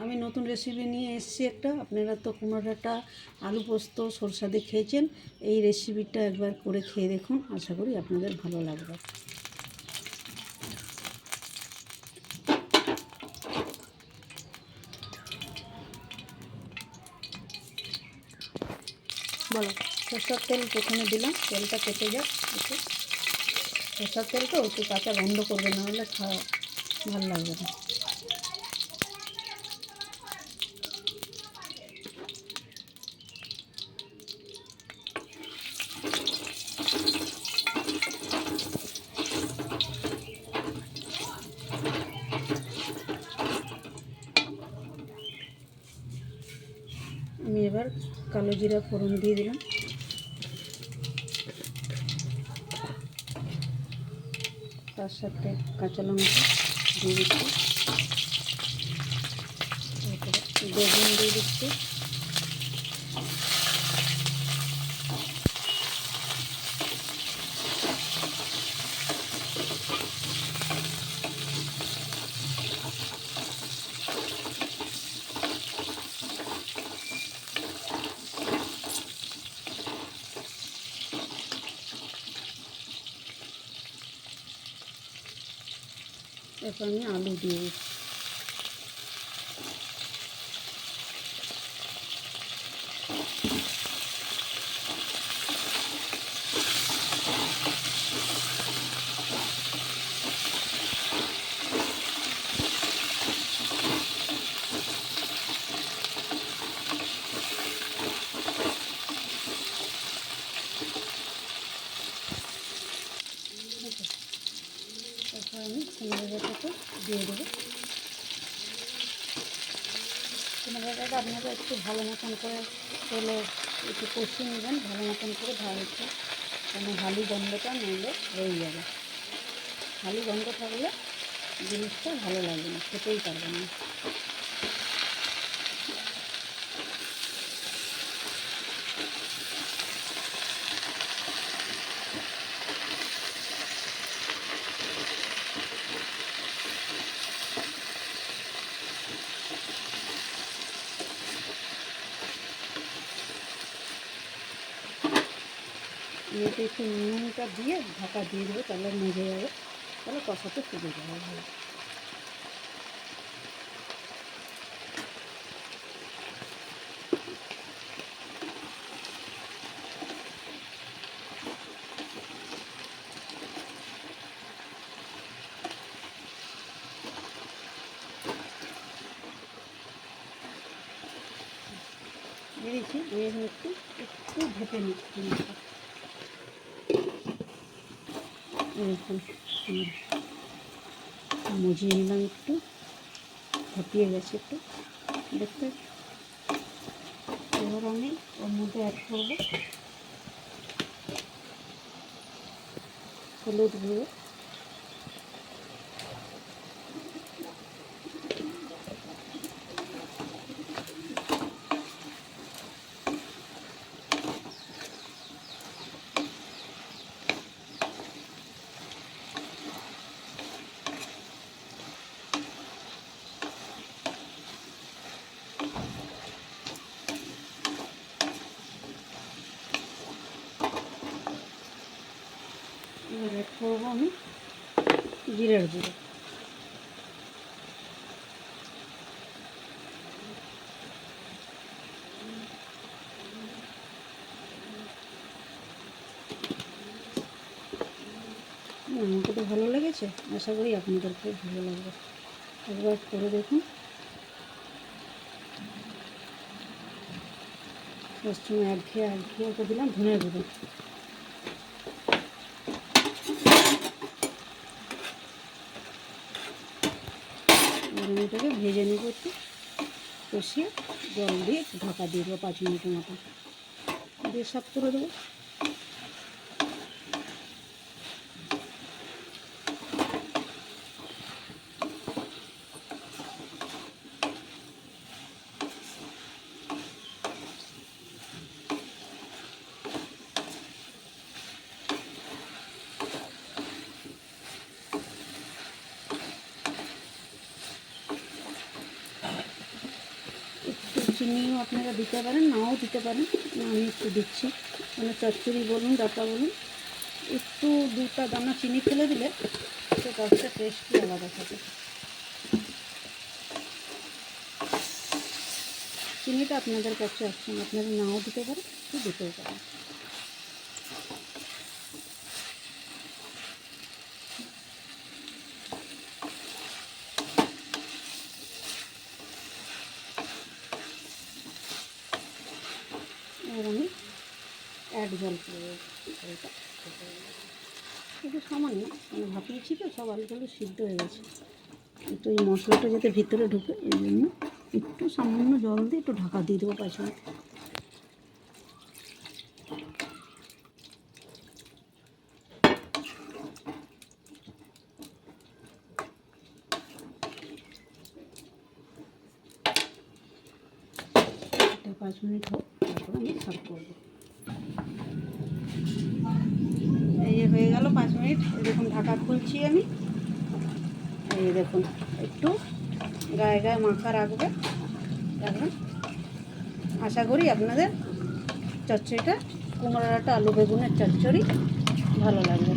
আমি নতুন রেসিপি নিয়ে এসেছি একটা। আপনারা তো কুমড়ো ডাঁটা আলু পোস্ত সরষা দিয়ে খেয়েছেন। এই রেসিপিটা একবার করে খেয়ে দেখুন, আশা করি আপনাদের ভালো লাগবে। বলো। সরষার তেল প্রথমে দিলাম, তেলটা কেটে যাক একটু। সরষার তেল তো একটু কাঁচা গন্ধ করবে, না হলে খাওয়া ভালো লাগবে না। আমি এবার কালো জিরা ফোড়ন দিয়ে দিলাম, তার সাথে কাঁচা লঙ্কা দিয়ে দিচ্ছি, বেগুন দিয়ে দিচ্ছি, এরপর আমি আলু দিয়ে দিচ্ছি। তারপর আমি কুমড়ো ডাঁটাটা দিয়ে দেবো। কুমড়ো ডাঁটাটা আপনারা একটু ভালো মতন করে তেলে একটু কষিয়ে নেবেন, ভালো মতন করে ভাজতে, কোনো হালি গন্ধটা নইলে রয়ে যাবে। হালি গন্ধ থাকলে জিনিসটা ভালো লাগবে না, খেতেই পারবেন না। এতে একটু নুনটা দিয়ে ঢাকা দিয়ে দেবো, তাহলে মজে যাবে, তাহলে কষাতে সুবিধা হবে ভালো। দিয়ে দিচ্ছি, আমি এখন একটু একটু ভেপে নিচ্ছি জিনিসটা। এখন মজিয়ে নিলাম, একটু ভাপিয়ে গেছে একটু দেখতে। এবার আমি ওর মধ্যে অ্যাড করবো হলুদ গুঁড়ো, এবার অ্যাড করবো আমি জিরের গুঁড়ো। আমাকে তো ভালো লেগেছে, আশা করি আপনাদেরকেও ভালো লাগবে। একবার করে দেখুন। পশ্চিমে একঘেয়ে করে দিলাম ধনে গুঁড়ো। আমি এটাকে ভেজে নেব, একটু কষিয়ে জল দিয়ে একটু ঢাকা দিয়ে দেবো 5 মিনিটের মতো, দিয়ে সাফ করে দেবো। চিনিও আপনারা দিতে পারেন, নাও দিতে পারেন। আমি একটু দিচ্ছি, মানে চচ্চড়ি বলুন ডাটা বলুন, একটু 2টা দানা চিনি ফেলে দিলে সে টকটা টেস্টই আলাদা থাকে। চিনিটা আপনাদের কাছে অপশন, আপনারা নাও দিতে পারেন, একটু দিতেও পারেন। এবার আমি জল করে এটা একটু সামান্য, মানে ভাপিয়েছি তো, সব আলুগুলো সিদ্ধ হয়ে গেছে, একটু এই মশলাটা যাতে ভিতরে ঢুকে এই জন্য একটু সামান্য জল দিয়ে একটু ঢাকা দিয়ে দেবো 5 মিনিট। এটা 5 মিনিট হোক, তারপর আমি সার্ভ করবো। এই যে হয়ে গেল 5 মিনিট, দেখুন ঢাকা খুলছি আমি, এই দেখুন একটু গায়ে গায়ে মাখা রাখবেন। আশা করি আপনাদের চচ্চড়িটা, কুমড়ো ডাঁটা আলু বেগুনের চচ্চড়ি ভালো লাগবে।